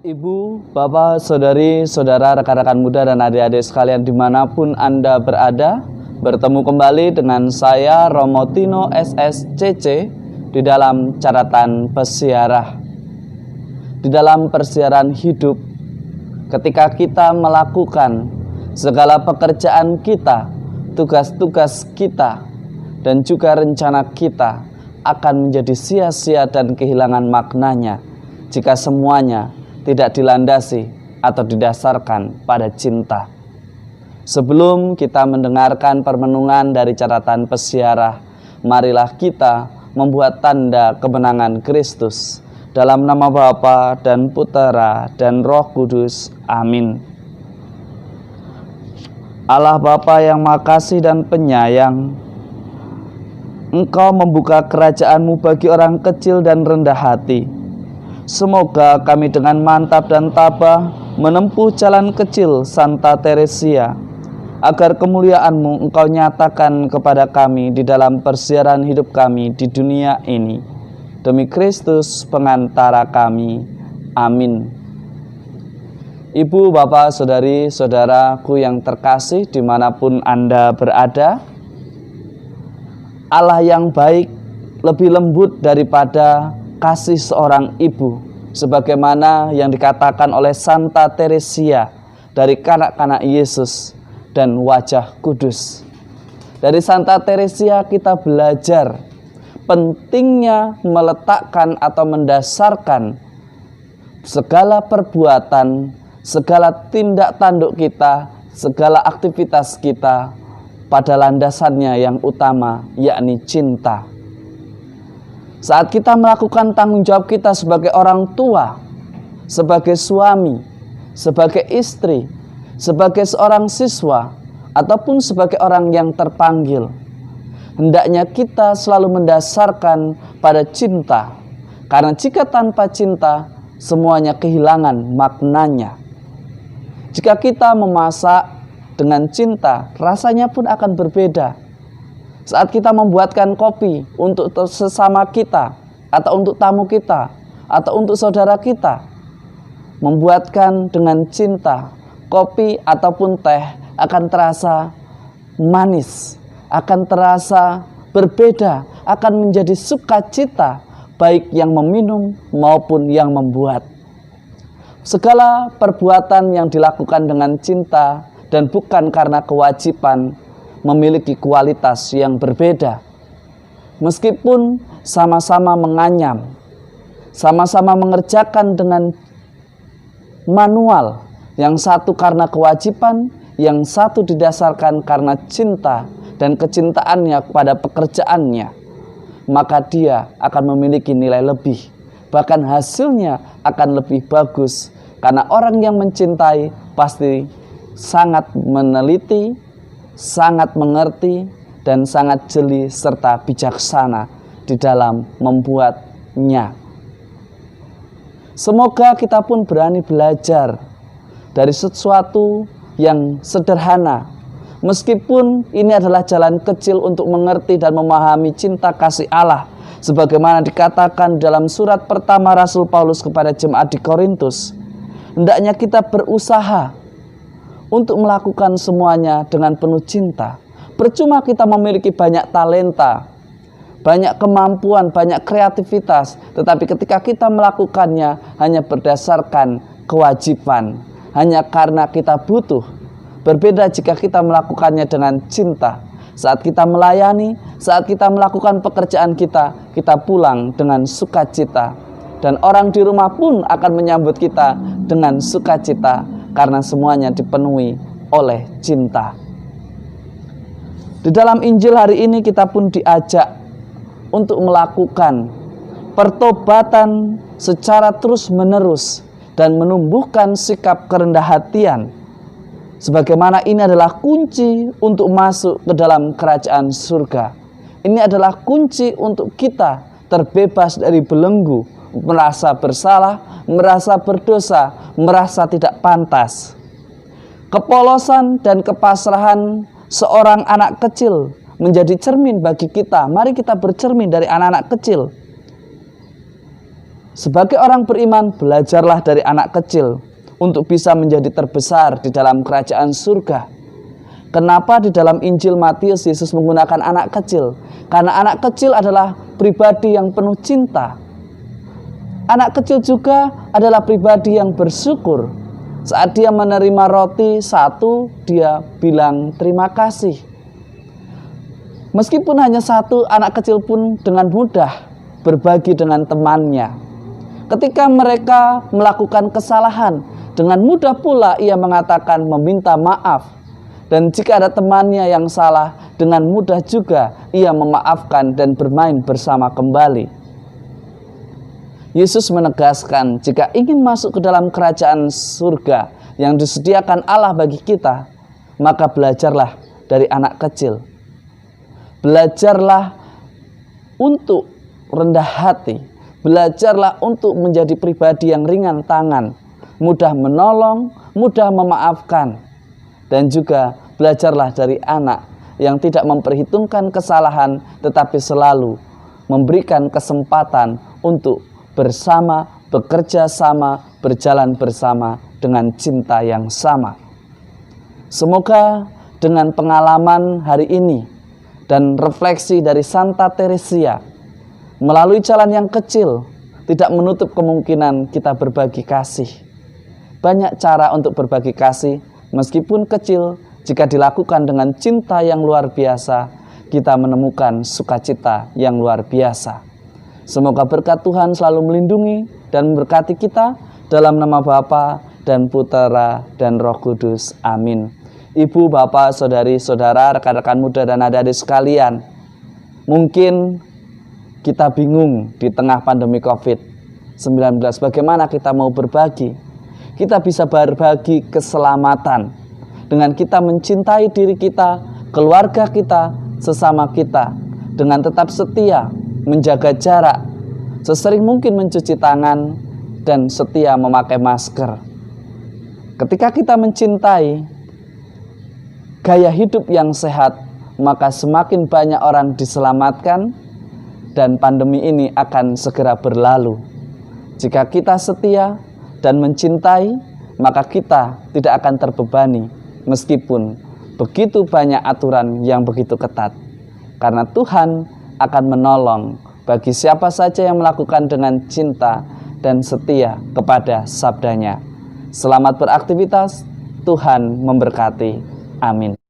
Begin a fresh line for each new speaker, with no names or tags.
Ibu, Bapak, Saudari, Saudara, rekan-rekan muda dan adik-adik sekalian dimanapun Anda berada, bertemu kembali dengan saya Romo Tino SSCC di dalam catatan pesiarah. Di dalam persiaran hidup, ketika kita melakukan segala pekerjaan kita, tugas-tugas kita, dan juga rencana kita akan menjadi sia-sia dan kehilangan maknanya jika semuanya tidak dilandasi atau didasarkan pada cinta. Sebelum kita mendengarkan permenungan dari catatan pesiarah, marilah kita membuat tanda kemenangan Kristus. Dalam nama Bapa dan Putera dan Roh Kudus. Amin. Allah Bapa yang Maha Kasih dan Penyayang, Engkau membuka kerajaan-Mu bagi orang kecil dan rendah hati. Semoga kami dengan mantap dan tabah menempuh jalan kecil Santa Teresia, agar kemuliaan-Mu Engkau nyatakan kepada kami di dalam persiaran hidup kami di dunia ini. Demi Kristus pengantara kami. Amin. Ibu, Bapak, Saudari, Saudaraku yang terkasih dimanapun Anda berada, Allah yang baik lebih lembut daripada kasih seorang ibu, sebagaimana yang dikatakan oleh Santa Teresia dari kanak-kanak Yesus dan wajah kudus. Dari Santa Teresia kita belajar pentingnya meletakkan atau mendasarkan segala perbuatan, segala tindak tanduk kita, segala aktivitas kita pada landasannya yang utama, yakni cinta. Saat kita melakukan tanggung jawab kita sebagai orang tua, sebagai suami, sebagai istri, sebagai seorang siswa, ataupun sebagai orang yang terpanggil, hendaknya kita selalu mendasarkan pada cinta. Karena jika tanpa cinta, semuanya kehilangan maknanya. Jika kita memasak dengan cinta, rasanya pun akan berbeda. Saat kita membuatkan kopi untuk sesama kita, atau untuk tamu kita, atau untuk saudara kita, membuatkan dengan cinta, kopi ataupun teh akan terasa manis, akan terasa berbeda, akan menjadi sukacita, baik yang meminum maupun yang membuat. Segala perbuatan yang dilakukan dengan cinta dan bukan karena kewajiban memiliki kualitas yang berbeda. Meskipun sama-sama menganyam, sama-sama mengerjakan dengan manual, yang satu karena kewajiban, yang satu didasarkan karena cinta dan kecintaannya kepada pekerjaannya, maka dia akan memiliki nilai lebih, bahkan hasilnya akan lebih bagus, karena orang yang mencintai pasti sangat meneliti, sangat mengerti, dan sangat jeli serta bijaksana di dalam membuatnya. Semoga kita pun berani belajar dari sesuatu yang sederhana, meskipun ini adalah jalan kecil untuk mengerti dan memahami cinta kasih Allah, sebagaimana dikatakan dalam surat pertama Rasul Paulus kepada jemaat di Korintus. Hendaknya kita berusaha untuk melakukan semuanya dengan penuh cinta. Percuma kita memiliki banyak talenta, banyak kemampuan, banyak kreativitas, tetapi ketika kita melakukannya hanya berdasarkan kewajiban, hanya karena kita butuh. Berbeda jika kita melakukannya dengan cinta. Saat kita melayani, saat kita melakukan pekerjaan kita, kita pulang dengan sukacita. Dan orang di rumah pun akan menyambut kita dengan sukacita, karena semuanya dipenuhi oleh cinta. Di dalam Injil hari ini kita pun diajak untuk melakukan pertobatan secara terus-menerus dan menumbuhkan sikap kerendah hatian, sebagaimana ini adalah kunci untuk masuk ke dalam kerajaan surga. Ini adalah kunci untuk kita terbebas dari belenggu, merasa bersalah, merasa berdosa, merasa tidak pantas. Kepolosan dan kepasrahan seorang anak kecil menjadi cermin bagi kita. Mari kita bercermin dari anak-anak kecil. Sebagai orang beriman, belajarlah dari anak kecil untuk bisa menjadi terbesar di dalam kerajaan surga. Kenapa di dalam Injil Matius Yesus menggunakan anak kecil? Karena anak kecil adalah pribadi yang penuh cinta. Anak kecil juga adalah pribadi yang bersyukur. Saat dia menerima roti satu, dia bilang terima kasih. Meskipun hanya satu, anak kecil pun dengan mudah berbagi dengan temannya. Ketika mereka melakukan kesalahan, dengan mudah pula ia mengatakan meminta maaf. Dan jika ada temannya yang salah, dengan mudah juga ia memaafkan dan bermain bersama kembali. Yesus menegaskan, jika ingin masuk ke dalam kerajaan surga yang disediakan Allah bagi kita, maka belajarlah dari anak kecil. Belajarlah untuk rendah hati. Belajarlah untuk menjadi pribadi yang ringan tangan, mudah menolong, mudah memaafkan. Dan juga belajarlah dari anak yang tidak memperhitungkan kesalahan, tetapi selalu memberikan kesempatan untuk bersama, bekerja sama, berjalan bersama dengan cinta yang sama. Semoga dengan pengalaman hari ini dan refleksi dari Santa Teresia, melalui jalan yang kecil, tidak menutup kemungkinan kita berbagi kasih. Banyak cara untuk berbagi kasih, meskipun kecil, jika dilakukan dengan cinta yang luar biasa, kita menemukan sukacita yang luar biasa. Semoga berkat Tuhan selalu melindungi dan memberkati kita dalam nama Bapa dan Putera dan Roh Kudus. Amin. Ibu, bapak, saudari, saudara, rekan-rekan muda dan adik-adik sekalian, mungkin kita bingung di tengah pandemi COVID-19, bagaimana kita mau berbagi. Kita bisa berbagi keselamatan dengan kita mencintai diri kita, keluarga kita, sesama kita, dengan tetap setia, menjaga jarak, sesering mungkin mencuci tangan, dan setia memakai masker. Ketika kita mencintai gaya hidup yang sehat, maka semakin banyak orang diselamatkan, dan pandemi ini akan segera berlalu. Jika kita setia dan mencintai, maka kita tidak akan terbebani, meskipun begitu banyak aturan yang begitu ketat. Karena Tuhan akan menolong bagi siapa saja yang melakukan dengan cinta dan setia kepada sabdanya. Selamat beraktivitas, Tuhan memberkati. Amin.